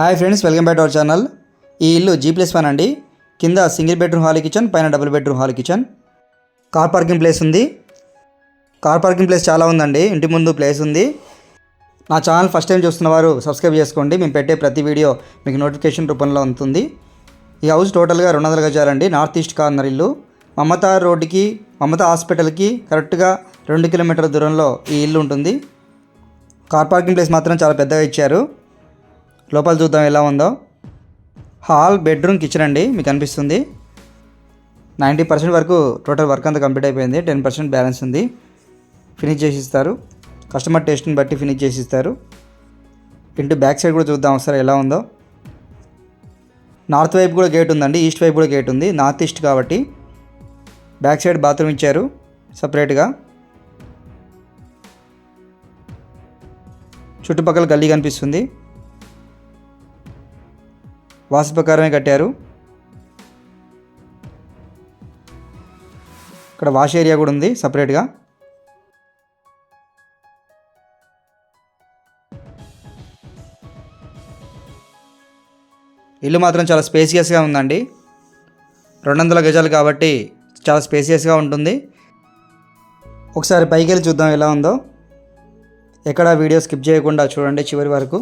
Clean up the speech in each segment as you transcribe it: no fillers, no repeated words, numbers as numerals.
Hi friends, welcome back to our channel. ఈ ఇల్లు G+1 అండి. కింద సింగిల్ బెడ్రూమ్ హాల్ కిచెన్, పైన double bedroom hall kitchen. Car parking place ఉంది. Car parking place చాలా ఉందండి. ఇంటి ముందు ప్లేస్ ఉంది. నా ఛానల్ ఫస్ట్ టైం చూస్తున్న వారు సబ్స్క్రైబ్ చేసుకోండి. మేము పెట్టే ప్రతి వీడియో మీకు నోటిఫికేషన్ రూపంలో ఉంటుంది. ఈ హౌస్ టోటల్గా 200 గజాలండి. నార్త్ ఈస్ట్ కార్నర్ ఇల్లు. మమతా రోడ్డుకి, మమతా హాస్పిటల్కి కరెక్ట్గా 2 కిలోమీటర్ల దూరంలో ఈ ఇల్లు ఉంటుంది. కార్ పార్కింగ్ ప్లేస్ మాత్రం చాలా పెద్దగా ఇచ్చారు. లోపల చూద్దాం ఎలా ఉందో. హాల్, బెడ్రూమ్, కిచెన్ అండి మీకు అనిపిస్తుంది. 90% వరకు టోటల్ వర్క్ అంతా కంప్లీట్ అయిపోయింది. 10% బ్యాలెన్స్ ఉంది. ఫినిష్ చేసి ఇస్తారు. కస్టమర్ టేస్ట్ని బట్టి ఫినిష్ చేసి ఇస్తారు. ఇంటి బ్యాక్ సైడ్ కూడా చూద్దాం ఒకసారి ఎలా ఉందో. నార్త్ వైపు కూడా గేట్ ఉందండి. ఈస్ట్ వైపు కూడా గేట్ ఉంది. నార్త్ ఈస్ట్ కాబట్టి బ్యాక్ సైడ్ బాత్రూమ్ ఇచ్చారు సపరేట్గా. చుట్టుపక్కల గల్లీ కనిపిస్తుంది. వాస్తు ప్రకారమే కట్టారు. ఇక్కడ వాష్ ఏరియా కూడా ఉంది సపరేట్గా. ఇల్లు మాత్రం చాలా స్పేసియస్గా ఉందండి. 200 గజాలు కాబట్టి చాలా స్పేసియస్గా ఉంటుంది. ఒకసారి పైకి వెళ్ళి చూద్దాం ఎలా ఉందో. ఎక్కడ వీడియో స్కిప్ చేయకుండా చూడండి చివరి వరకు.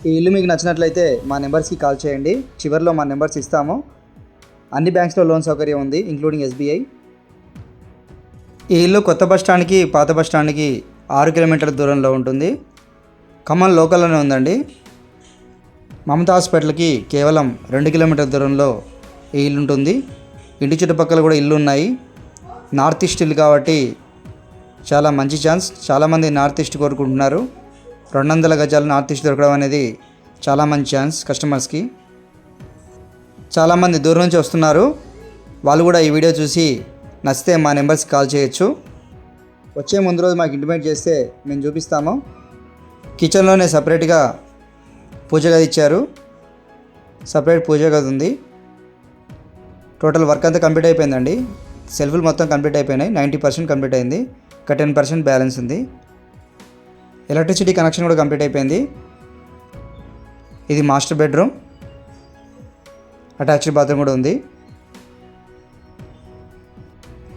ఈ ఇల్లు మీకు నచ్చినట్లయితే మా నెంబర్స్కి కాల్ చేయండి. చివరిలో మా నెంబర్స్ ఇస్తాము. అన్ని బ్యాంక్స్లో లోన్ సౌకర్యం ఉంది, ఇంక్లూడింగ్ SBI. ఈ ఇల్లు కొత్త బస్ స్టాండ్కి, పాత బస్ స్టాండ్కి 6 కిలోమీటర్ల దూరంలో ఉంటుంది. ఖమ్మం లోకల్లోనే ఉందండి. మమతా హాస్పిటల్కి కేవలం 2 కిలోమీటర్ల దూరంలో ఈ ఇల్లు ఉంటుంది. ఇంటి చుట్టుపక్కల కూడా ఇల్లు ఉన్నాయి. నార్త్ ఈస్ట్ ఇల్లు కాబట్టి చాలా మంచి ఛాన్స్. చాలామంది నార్త్ ఈస్ట్ కోరుకుంటున్నారు. 200 గజాలు నార్త్ ఈస్ట్ దొరకడం అనేది చాలా మంచి ఛాన్స్ కస్టమర్స్కి. చాలామంది దూరం నుంచి వస్తున్నారు. వాళ్ళు కూడా ఈ వీడియో చూసి నచ్చితే మా నెంబర్స్కి కాల్ చేయొచ్చు. వచ్చే ముందు రోజు మాకు ఇంటిమేట్ చేస్తే మేము చూపిస్తాము. కిచెన్లోనే సపరేట్గా పూజ గది ఇచ్చారు. సపరేట్ పూజ గది ఉంది. టోటల్ వర్క్ అంతా కంప్లీట్ అయిపోయిందండి. సెల్ఫ్లు మొత్తం కంప్లీట్ అయిపోయినాయి. 90% కంప్లీట్ అయింది. ఇంకా 10% బ్యాలెన్స్ ఉంది. ఎలక్ట్రిసిటీ కనెక్షన్ కూడా కంప్లీట్ అయిపోయింది. ఇది మాస్టర్ బెడ్రూమ్. అటాచ్డ్ బాత్రూమ్ కూడా ఉంది.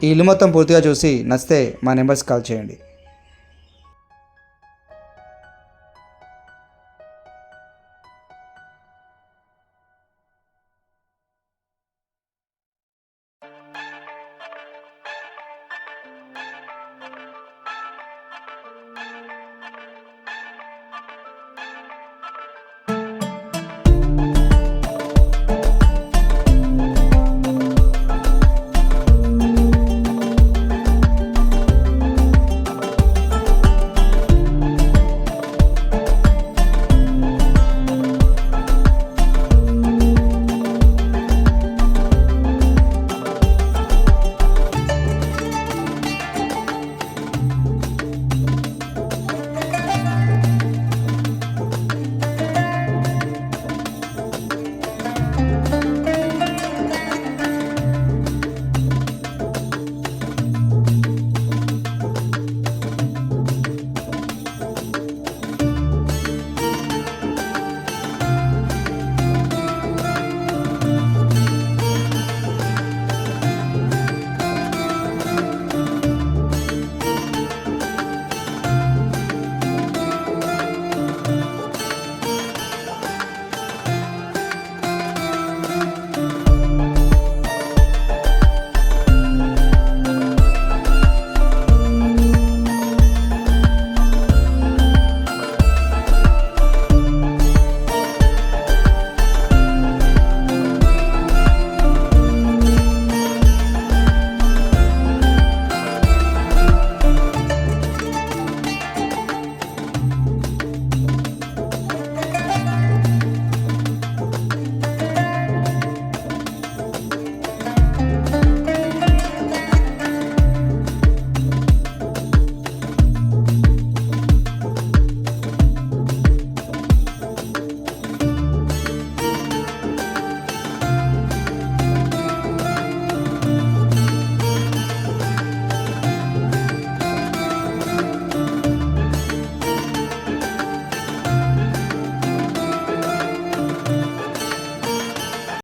ఈ ఇల్లు మొత్తం పూర్తిగా చూసి నచ్చితే మా నెంబర్స్కి కాల్ చేయండి.